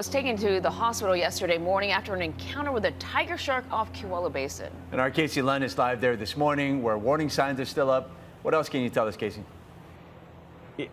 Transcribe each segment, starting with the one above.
Was taken to the hospital yesterday morning after an encounter with a tiger shark off Kewalo Basin. And our Casey Lunn is live there this morning where warning signs are still up. What else can you tell us, Casey?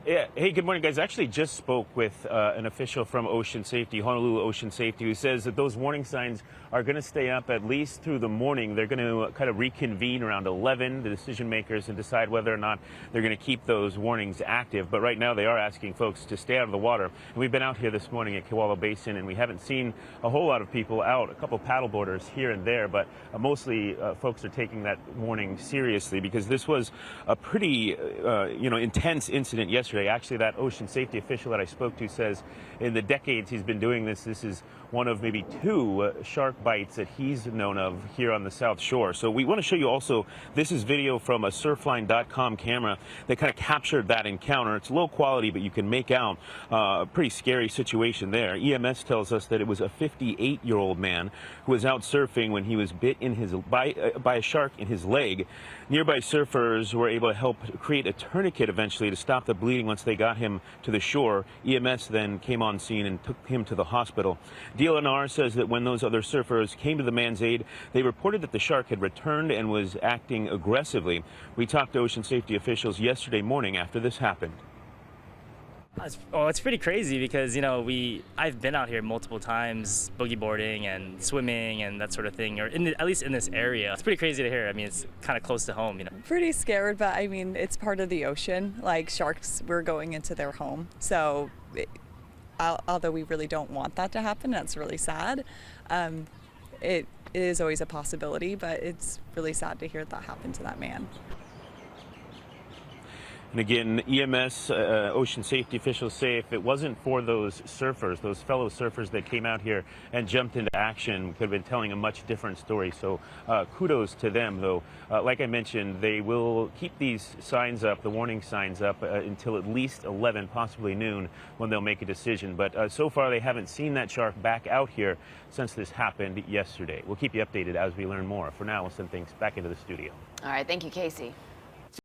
Yeah. Hey, good morning, guys. I actually just spoke with an official from Ocean Safety, Honolulu Ocean Safety, who says that those warning signs are going to stay up at least through the morning. They're going to kind of reconvene around 11, the decision makers, and decide whether or not they're going to keep those warnings active. But right now they are asking folks to stay out of the water. And we've been out here this morning at Kewalo Basin, and we haven't seen a whole lot of people out, a couple paddleboarders here and there, but mostly folks are taking that warning seriously because this was a pretty, intense incident yesterday. Actually, that ocean safety official that I spoke to says in the decades he's been doing this, this is one of maybe two shark bites that he's known of here on the South Shore. So we want to show you also, this is video from a surfline.com camera that kind of captured that encounter. It's low quality, but you can make out a pretty scary situation there. EMS tells us that it was a 58-year-old man who was out surfing when he was bit in his by a shark in his leg. Nearby surfers were able to help create a tourniquet eventually to stop the bleeding once they got him to the shore. EMS then came on scene and took him to the hospital. DLNR says that when those other surfers came to the man's aid, they reported that the shark had returned and was acting aggressively. We talked to ocean safety officials yesterday morning after this happened. It's pretty crazy because, I've been out here multiple times boogie boarding and swimming and that sort of thing, or at least in this area. It's pretty crazy to hear. I mean, it's kind of close to home, Pretty scared, but I mean, it's part of the ocean. Like sharks, we're going into their home. So although we really don't want that to happen, that's really sad. It is always a possibility, but it's really sad to hear that happen to that man. And again, EMS, ocean safety officials say if it wasn't for those surfers, those fellow surfers that came out here and jumped into action, could have been telling a much different story. So kudos to them, though. Like I mentioned, they will keep these signs up, the warning signs up, until at least 11, possibly noon, when they'll make a decision. But so far, they haven't seen that shark back out here since this happened yesterday. We'll keep you updated as we learn more. For now, we'll send things back into the studio. All right. Thank you, Casey.